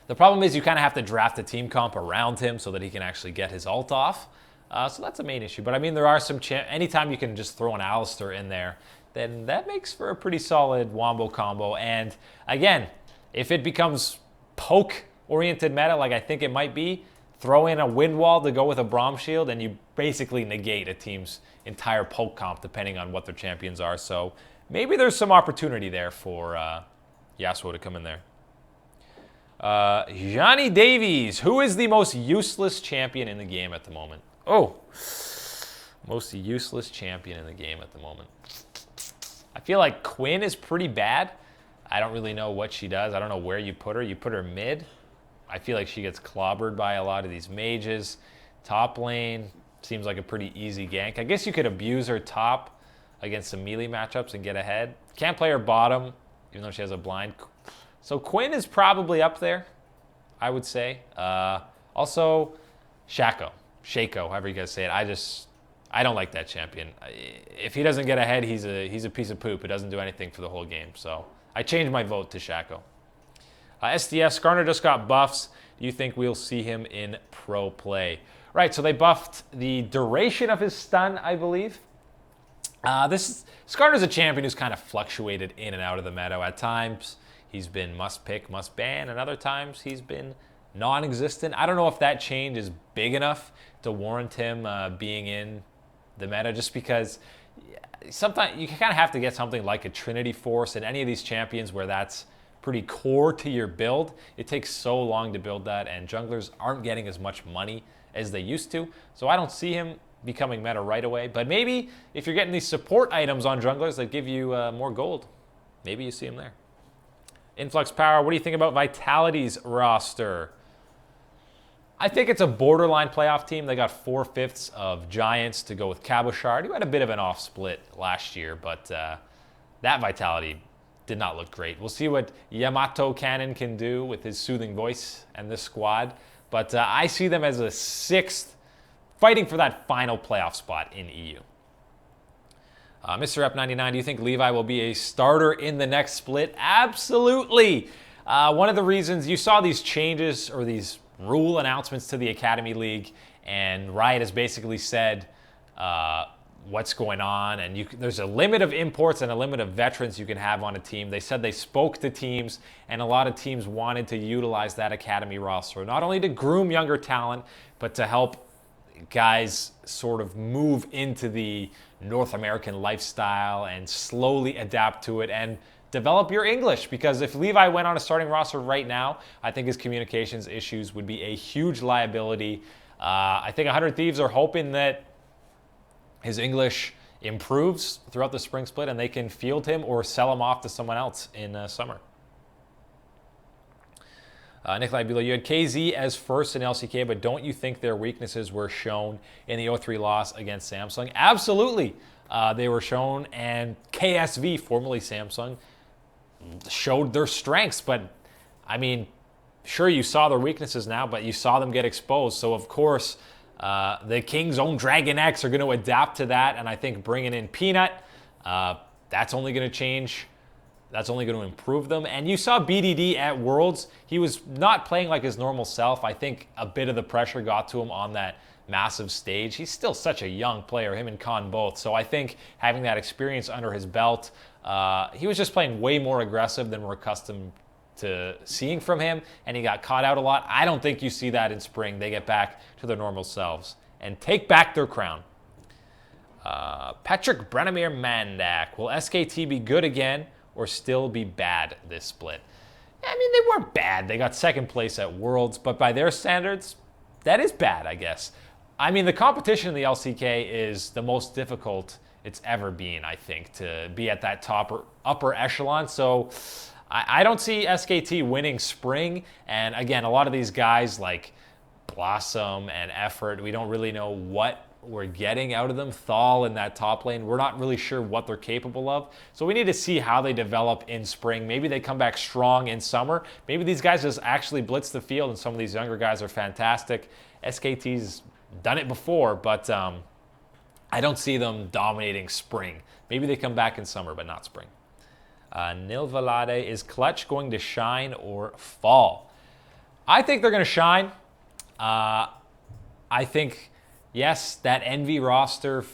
The problem is you kind of have to draft a team comp around him so that he can actually get his ult off. So that's a main issue. But I mean, there are some anytime you can just throw an Alistar in there, then that makes for a pretty solid wombo combo. And again, if it becomes poke-oriented meta like I think it might be, throw in a wind wall to go with a Braum shield, and you basically negate a team's entire poke comp depending on what their champions are. So maybe there's some opportunity there for Yasuo to come in there. Johnny Davies, who is the most useless champion in the game at the moment? Oh, most useless champion in the game at the moment. I feel like Quinn is pretty bad. I don't really know what she does. I don't know where you put her. You put her mid. I feel like she gets clobbered by a lot of these mages. Top lane seems like a pretty easy gank. I guess you could abuse her top against some melee matchups and get ahead. Can't play her bottom, even though she has a blind. So Quinn is probably up there, I would say. Also, Shaco, however you guys say it. I don't like that champion. If he doesn't get ahead, he's a piece of poop. It doesn't do anything for the whole game. So I changed my vote to Shaco. SDS, Skarner just got buffs. Do you think we'll see him in pro play? Right, so they buffed the duration of his stun, I believe. Skarner's a champion who's kind of fluctuated in and out of the meta. At times, he's been must pick, must ban, and other times he's been non-existent. I don't know if that change is big enough to warrant him being in the meta, just because sometimes you kind of have to get something like a Trinity Force and any of these champions where that's pretty core to your build. It takes so long to build that, and junglers aren't getting as much money as they used to. So I don't see him becoming meta right away. But maybe if you're getting these support items on junglers that give you more gold, maybe you see him there. Influx Power, what do you think about Vitality's roster? I think it's a borderline playoff team. They got 4/5 of Giants to go with Cabochard, who had a bit of an off split last year, but that Vitality did not look great. We'll see what Yamato Cannon can do with his soothing voice and this squad, but I see them as a 6th, fighting for that final playoff spot in EU. Mr. F99, do you think Levi will be a starter in the next split? Absolutely. One of the reasons you saw these changes or these rule announcements to the Academy League, and Riot has basically said what's going on, and there's a limit of imports and a limit of veterans you can have on a team. They said they spoke to teams, and a lot of teams wanted to utilize that Academy roster, not only to groom younger talent, but to help guys sort of move into the North American lifestyle and slowly adapt to it and develop your English. Because if Levi went on a starting roster right now, I think his communications issues would be a huge liability. I think 100 Thieves are hoping that his English improves throughout the spring split and they can field him or sell him off to someone else in summer. Nikolai Bilo, you had KZ as first in LCK, but don't you think their weaknesses were shown in the 0-3 loss against Samsung? Absolutely. They were shown, and KSV, formerly Samsung, showed their strengths. But, I mean, sure, you saw their weaknesses now, but you saw them get exposed. So, of course, the King's own Dragon X are going to adapt to that, and I think bringing in Peanut, that's only going to change. That's only going to improve them. And you saw BDD at Worlds. He was not playing like his normal self. I think a bit of the pressure got to him on that massive stage. He's still such a young player, him and Khan both. So I think having that experience under his belt, he was just playing way more aggressive than we're accustomed to seeing from him, and he got caught out a lot. I don't think you see that in spring. They get back to their normal selves and take back their crown. Patrick Brenimir Mandak, will SKT be good again or still be bad this split? I mean, they weren't bad. They got second place at Worlds, but by their standards, that is bad, I guess. I mean, the competition in the LCK is the most difficult it's ever been, I think, to be at that top or upper echelon. So I don't see SKT winning spring. And again, a lot of these guys like Blossom and Effort, we don't really know what we're getting out of them. Thal in that top lane, we're not really sure what they're capable of. So we need to see how they develop in spring. Maybe they come back strong in summer. Maybe these guys just actually blitz the field, and some of these younger guys are fantastic. SKT's done it before, but I don't see them dominating spring. Maybe they come back in summer, but not spring. Nilvalade, is Clutch going to shine or fall? I think they're going to shine. I think, yes, that Envy roster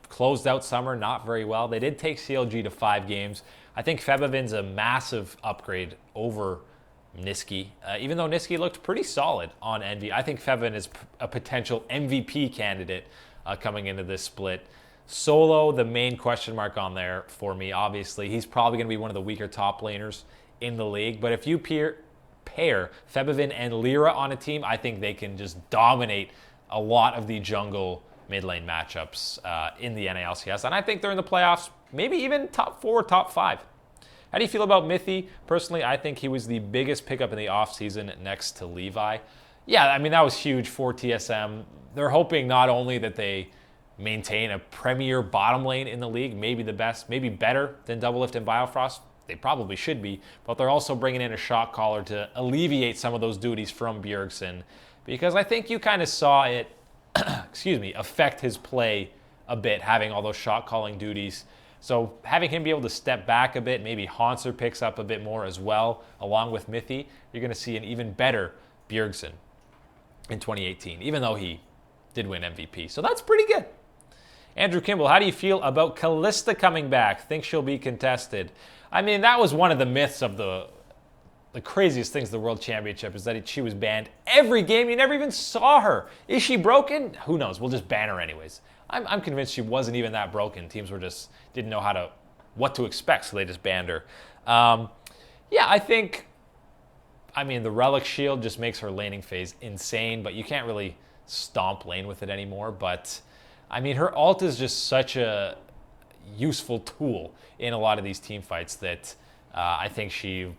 closed out summer not very well. They did take CLG to 5 games. I think Febiven's a massive upgrade over Niski. Even though Niski looked pretty solid on Envy, I think Febiven is a potential MVP candidate coming into this split. Solo, the main question mark on there for me, obviously. He's probably going to be one of the weaker top laners in the league. But if you pair Febiven and Lyra on a team, I think they can just dominate a lot of the jungle mid lane matchups in the NALCS. And I think they're in the playoffs, maybe even top 4, top 5. How do you feel about Mithy? Personally, I think he was the biggest pickup in the offseason next to Levi. Yeah, I mean, that was huge for TSM. They're hoping not only that they maintain a premier bottom lane in the league, maybe the best, maybe better than Doublelift and Biofrost. They probably should be, but they're also bringing in a shot caller to alleviate some of those duties from Bjergsen, because I think you kind of saw it, affect his play a bit, having all those shot calling duties. So having him be able to step back a bit, maybe Haunser picks up a bit more as well, along with Mithy, you're going to see an even better Bjergsen in 2018, even though he did win MVP. So that's pretty good. Andrew Kimball, how do you feel about Kalista coming back? Think she'll be contested? I mean, that was one of the myths of the craziest things of the World Championship, is that she was banned every game. You never even saw her. Is she broken? Who knows? We'll just ban her anyways. I'm convinced she wasn't even that broken. Teams didn't know what to expect, so they just banned her. Yeah, I mean, the Relic Shield just makes her laning phase insane, but you can't really stomp lane with it anymore. But I mean, her ult is just such a useful tool in a lot of these team fights that I think she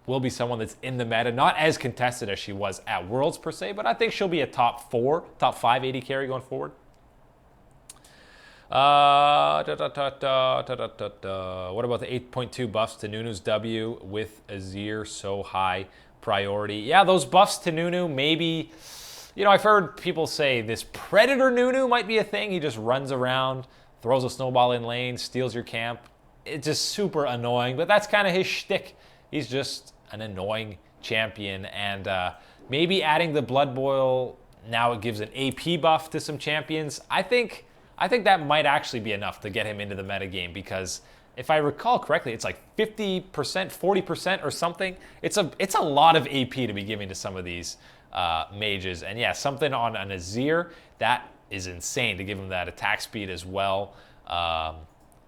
will be someone that's in the meta, not as contested as she was at Worlds per se, but I think she'll be a top 4, top 5 AD carry going forward. What about the 8.2 buffs to Nunu's W with Azir so high priority? Yeah, those buffs to Nunu, maybe, I've heard people say this Predator Nunu might be a thing. He just runs around, throws a snowball in lane, steals your camp. It's just super annoying, but that's kind of his shtick. He's just an annoying champion, and maybe adding the Blood Boil, now it gives an AP buff to some champions. I think that might actually be enough to get him into the meta game, because if I recall correctly, it's like 50%, 40% or something. It's a lot of AP to be giving to some of these mages. And yeah, something on an Azir, that is insane to give him that attack speed as well.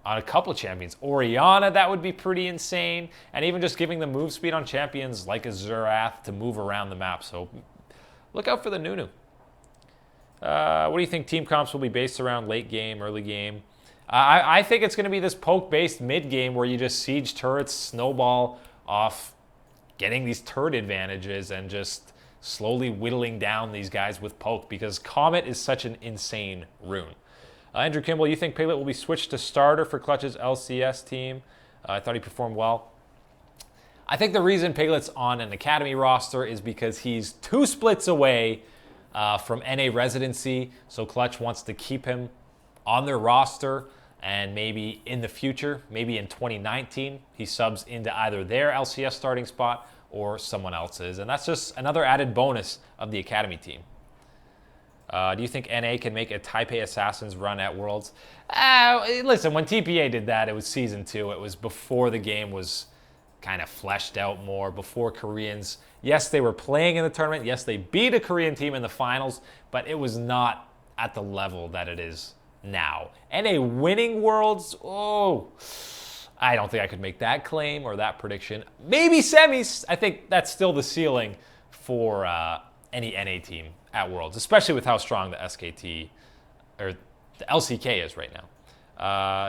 On a couple of champions, Orianna, that would be pretty insane. And even just giving the move speed on champions like a Xerath to move around the map. So look out for the Nunu. What do you think team comps will be based around late game, early game? I think it's going to be this poke-based mid-game where you just siege turrets, snowball off getting these turret advantages and just slowly whittling down these guys with poke, because Comet is such an insane rune. Andrew Kimball, you think Piglet will be switched to starter for Clutch's LCS team? I thought he performed well. I think the reason Piglet's on an academy roster is because he's 2 splits away from NA residency, so Clutch wants to keep him on their roster, and maybe in the future, maybe in 2019, he subs into either their LCS starting spot or someone else's, and that's just another added bonus of the academy team. Do you think NA can make a Taipei Assassins run at Worlds? Listen, when TPA did that, it was Season 2. It was before the game was kind of fleshed out more, before Koreans. Yes, they were playing in the tournament. Yes, they beat a Korean team in the finals, but it was not at the level that it is now. NA winning Worlds? Oh, I don't think I could make that claim or that prediction. Maybe semis. I think that's still the ceiling for any NA team at Worlds, especially with how strong the SKT or the LCK is right now.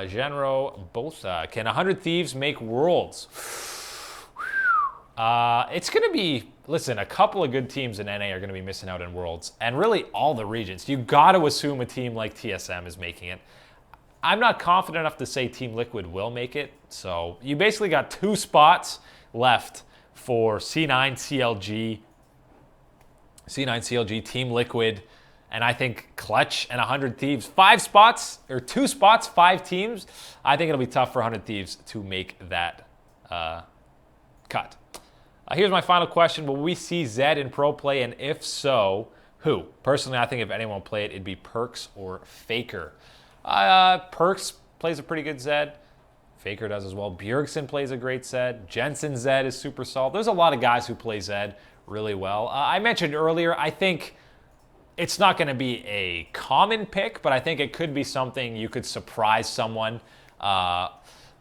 Genro Bosa, can 100 Thieves make Worlds? It's going to be, listen, a couple of good teams in NA are going to be missing out in Worlds, and really all the regions. You got to assume a team like TSM is making it. I'm not confident enough to say Team Liquid will make it, so you basically got 2 spots left for C9, CLG, Team Liquid, and I think Clutch and 100 Thieves. 5 spots, or 2 spots, 5 teams. I think it'll be tough for 100 Thieves to make that cut. Here's my final question. Will we see Zed in pro play, and if so, who? Personally, I think if anyone will play it, it'd be Perks or Faker. Perks plays a pretty good Zed. Faker does as well. Bjergsen plays a great Zed. Jensen Zed is super solid. There's a lot of guys who play Zed really well. I mentioned earlier, I think it's not going to be a common pick, but I think it could be something you could surprise someone.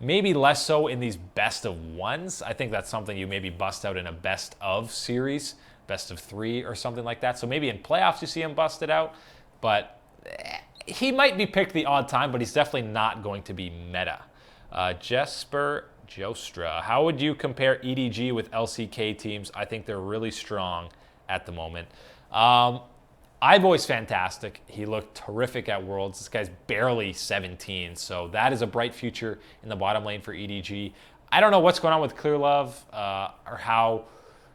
Maybe less so in these best of ones. I think that's something you maybe bust out in a best of series, best of 3 or something like that. So maybe in playoffs you see him busted out, but he might be picked the odd time, but he's definitely not going to be meta. Jesper Jostra, how would you compare EDG with LCK teams? I think they're really strong at the moment. iBoy's fantastic. He looked terrific at Worlds. This guy's barely 17, so that is a bright future in the bottom lane for EDG. I don't know what's going on with Clearlove or how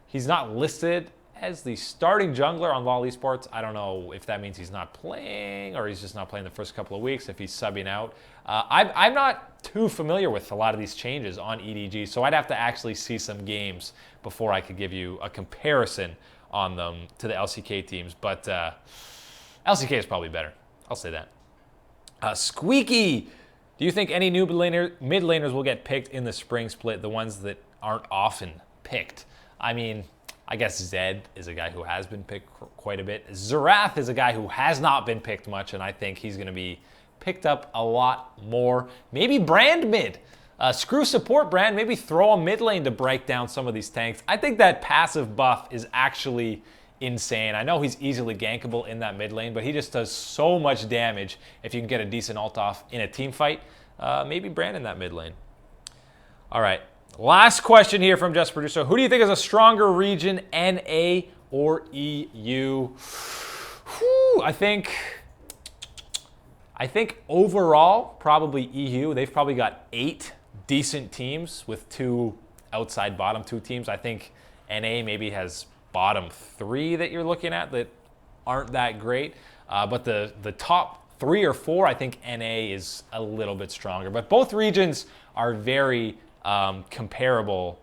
he's not listed as the starting jungler on LoL Esports. I don't know if that means he's not playing or he's just not playing the first couple of weeks, if he's subbing out. I'm not too familiar with a lot of these changes on EDG, so I'd have to actually see some games before I could give you a comparison on them to the LCK teams. But LCK is probably better. I'll say that. Squeaky, do you think any new mid laners will get picked in the spring split, the ones that aren't often picked? I mean, I guess Zed is a guy who has been picked quite a bit. Xerath is a guy who has not been picked much, and I think he's going to be picked up a lot more. Maybe Brand mid. Screw support Brand. Maybe throw a mid lane to break down some of these tanks. I think that passive buff is actually insane. I know he's easily gankable in that mid lane, but he just does so much damage if you can get a decent ult off in a team fight. Maybe Brand in that mid lane. All right. Last question here from Just Producer. Who do you think is a stronger region, NA or EU? Whew, I think overall, probably EU. They've probably got 8 decent teams with 2 outside bottom 2 teams. I think NA maybe has bottom 3 that you're looking at that aren't that great. But the top 3 or 4, I think NA is a little bit stronger. But both regions are very comparable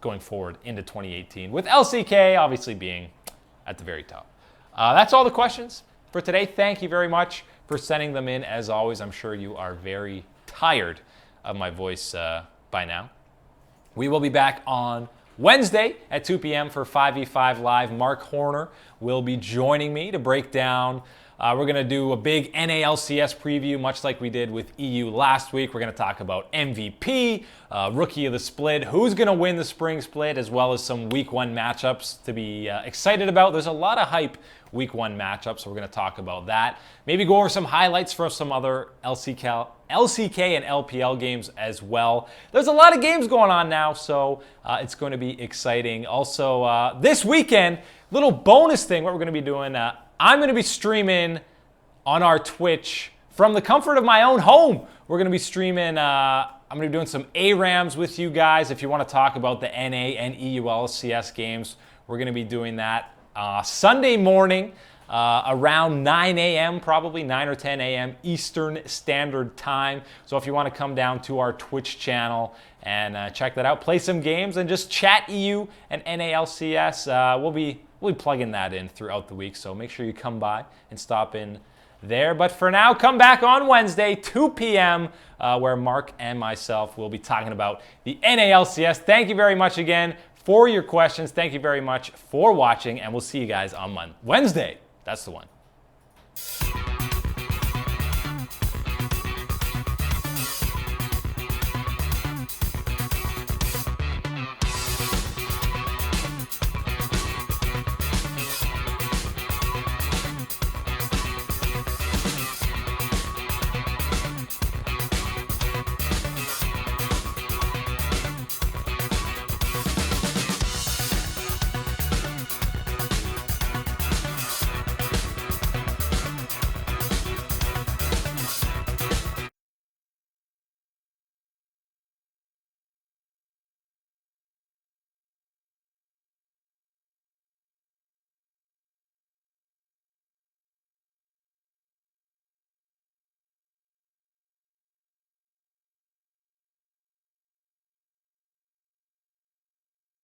going forward into 2018, with LCK obviously being at the very top. That's all the questions for today. Thank you very much for sending them in. As always, I'm sure you are very tired of my voice by now. We will be back on Wednesday at 2 p.m. for 5v5 Live. Mark Horner will be joining me to break down. We're going to do a big NALCS preview, much like we did with EU last week. We're going to talk about MVP, Rookie of the Split, who's going to win the Spring Split, as well as some Week 1 matchups to be excited about. There's a lot of hype Week 1 matchups, so we're going to talk about that. Maybe go over some highlights for some other LCK and LPL games as well. There's a lot of games going on now, so it's going to be exciting. Also, this weekend, little bonus thing, what we're going to be doing, I'm going to be streaming on our Twitch from the comfort of my own home. We're going to be streaming, I'm going to be doing some ARAMs with you guys. If you want to talk about the NA and EU LCS games, we're going to be doing that Sunday morning around 9 a.m., probably 9 or 10 a.m. Eastern Standard Time. So if you want to come down to our Twitch channel and check that out, play some games, and just chat EU and NALCS, we'll be plugging that in throughout the week, so make sure you come by and stop in there. But for now, come back on Wednesday, 2 p.m., where Mark and myself will be talking about the NALCS. Thank you very much again for your questions. Thank you very much for watching, and we'll see you guys on Wednesday. That's the one.